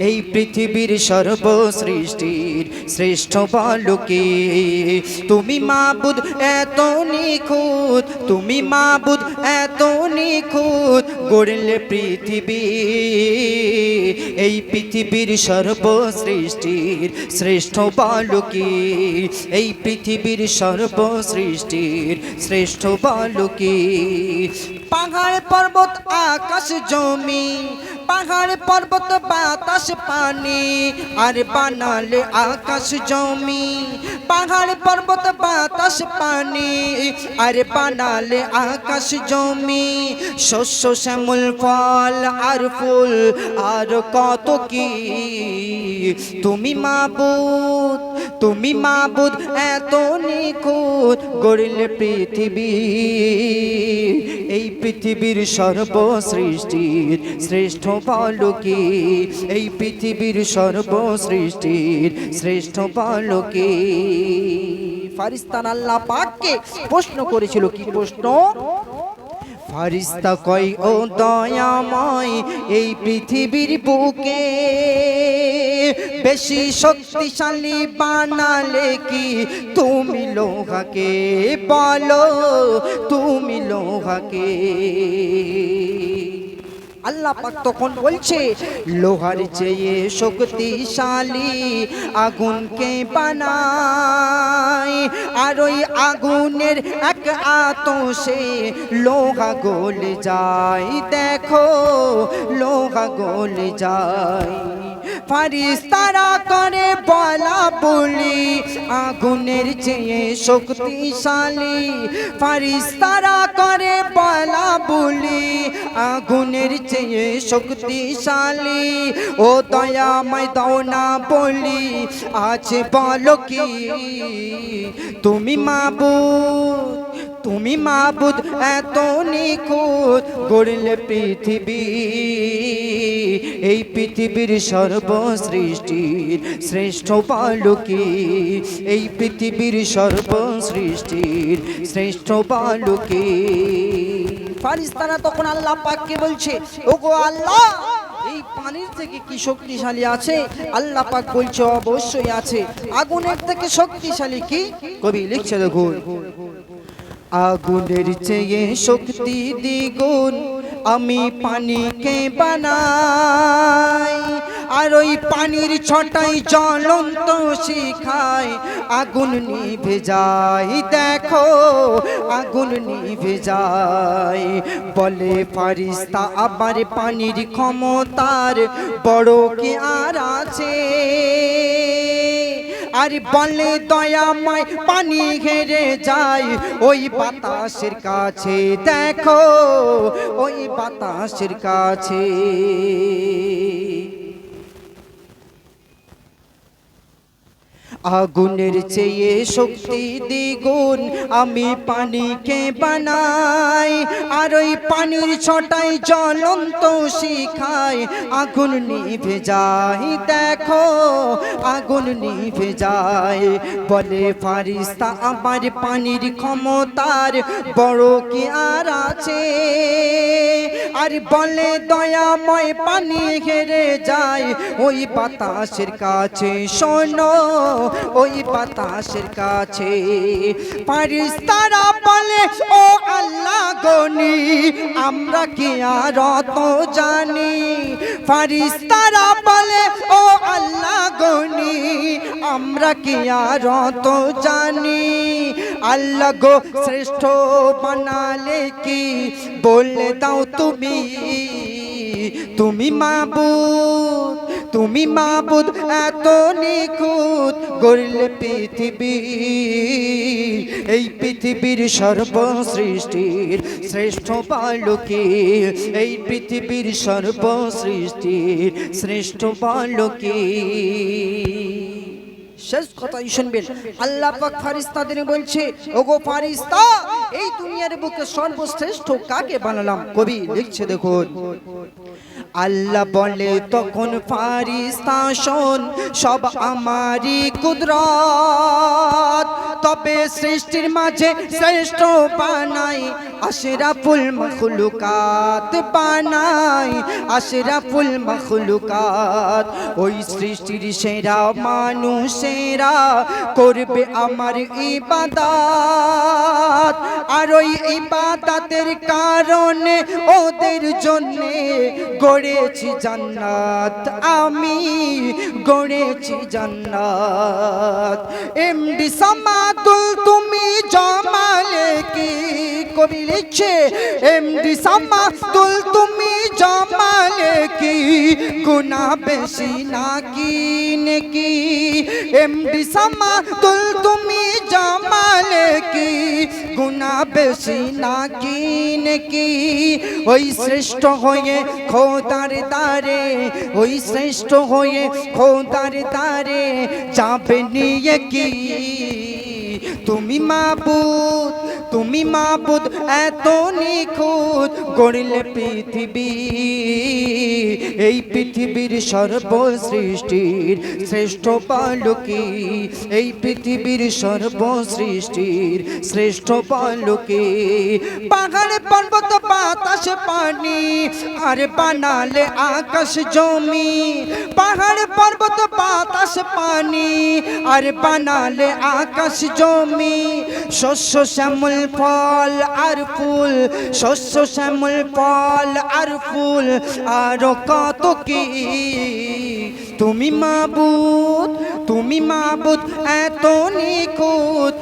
এই পৃথিবীর সর্বসৃষ্টির শ্রেষ্ঠ বলো কে? তুমি মাবুদ এত নিখুঁত, তুমি মাবুদ এত নিখুঁত, গড়লে পৃথিবী। এই পৃথিবীর সর্বসৃষ্টির শ্রেষ্ঠ বলো কে? এই পৃথিবীর সর্বসৃষ্টির শ্রেষ্ঠ বলো কে? পাহাড় পর্বত আকাশ জমি, পাহাড় পর্বত বাতাস পানি, আর বানালে আকাশ জমি। পাহাড় পর্বত বাতাস পানি, আর বানালে আকাশ জমি। শস্য শ্যামল ফল আর ফুল আর কত কি। তুমি মাবুদ, তুমি মাবুদ এত নিখুঁত, গড়লে পৃথিবী। এই পৃথিবীর সর্বসৃষ্টির শ্রেষ্ঠ বলো কে? এই পৃথিবীর সর্বসৃষ্টির শ্রেষ্ঠ বলো কে? ফারিস্তান আল্লাহ পাককে প্রশ্ন করেছিল, কি প্রশ্ন? ফারিস্তা কই ও দয়াময়, এই পৃথিবীর বুকে বেশি শক্তিশালী বানালে কি তুমি লোহাকে? বলো তুমি লোহাকে। আল্লাহ পাক তখন বলছে, লোহার চেয়ে শক্তিশালী আগুনকে বানাই, আর ওই আগুনের এক আতশে লোহা গলে যায়। দেখো লোহা গলে যায়। ফারিস্তারা করে বলা বলি আগুনের চেয়ে শক্তিশালী। ফারিস্তারা করে বলা বলি আগুনের চেয়ে শক্তিশালী। ও দয়াময় দাও না বলি আছে বলো কি? তুমি মাবুদ, তুমি মাবুদ এত নিখুঁত, গড়লে পৃথিবী। এই পৃথিবীর সর্বসৃষ্টির শ্রেষ্ঠ বলো কে? এই পৃথিবীর সর্বসৃষ্টির শ্রেষ্ঠ বলো কে? ফারিস্তারা তখন আল্লাহ পাককে বলছে, ওগো আল্লাহ, এই পানির থেকে কি শক্তিশালী আছে? আল্লাহ পাক বলছে, অবশ্যই আছে। আগুনের থেকে শক্তিশালী কি? কবি লিখছে দেখুন, আগুনের চেয়ে শক্তি দ্বিগুণ আমি পানিকে বানাই, আর ওই পানির ছটাই জ্বলন্ত শিখায় আগুন নিভে যায়। দেখো আগুন নিভে যায়। বলে ফারিস্তা আবার পানির ক্ষমতার বড় কি আর আছে? আর বলে দয়াময় পানি ঘেরে যায় ওই বাতাসের কাছে। দেখো ওই বাতাসের কাছে। আগুনের চেয়ে শক্তি দ্বিগুণ আমি পানিকে বানাই, আর ওই পানির ছটাই জ্বলন্ত শিখায় আগুন নিভে যায়। দেখো আগুন নিভে যায়। বলে ফারিস্তা আবার পানির ক্ষমতার বড় কি আর আছে? আর বলে দয়াময় পানি ঘেরে যায় ওই বাতাসের কাছে। শোনো ওই বাতাসের কাছে। ফারিস্তারা বলে, ও আল্লাহ গনি আমরা কি আর অত জানি? ফারিস্তারা বলে, ও আল্লাহ গনি আমরা কি আর অত জানি? আল্লাহ গো শ্রেষ্ঠ বানালে কি বলে দাও তুমি? তুমি মাবুদ, তুমি মাবুদ এত নিখুঁত, গড়লে পৃথিবী। এই পৃথিবীর সর্বসৃষ্টির শ্রেষ্ঠ বলো কে? এই পৃথিবীর সর্বসৃষ্টির শ্রেষ্ঠ বলো কে? শেষ কথাই শুনবেন। আল্লাহ পাক ফারিস্তাদের বলছে, ওগো ফারিস্তা, এই দুনিয়ার বুকে সর্বশ্রেষ্ঠ কাকে বানালাম? কবি লিখছে দেখুন, আল্লাহ বলে তখন ফারিস্তা শোন সব আমারই কুদরত, তবে সৃষ্টির মাঝে শ্রেষ্ঠ বানাই আশরাফুল মখলুকাত, বানাই আশরাফুল মখলুকাত। ওই সৃষ্টির সেরা মানুষেরা করবে আমার ইবাদত, আর ওই ইবাদতের কারণে ওদের জন্যে গড়েছি জান্নাত, আমি গড়েছি জান্নাত। এমডি সামাদুল তুমি জামালে কি কবি লিখছে, এমডি সামাদুল তুমি জামালে কি গুনাহ বেশি নাকি নেকি, এমডি সামাদুল তুমি জামালে কি গুনাহ বেশি নাকি নেকি। ওই শ্রেষ্ঠ হয়ে খোদার দারে, ওই শ্রেষ্ঠ হয়ে খোদার দারে যাবে নিয়ে কি। তুমি মাবুদ, তুমি মাবুদ এত নিখুঁত গড়লে পৃথিবী, এই পৃথিবীর সর্বসৃষ্টির শ্রেষ্ঠ বালকি, এই পৃথিবীর সর্বসৃষ্টির শ্রেষ্ঠ বালকি। পাহাড় পর্বত বাতাস পানি আর বানালে আকাশ জমি, পাহাড় পর্বত বাতাস পানি আর বানালে আকাশ জমি। শস্য শ্যামল ফল আর ফুল, শস্য শ্যামল ফল আর ফুল আরো কত কি। তুমি মাবুদ, তুমি মাবুদ এত নিখুঁত।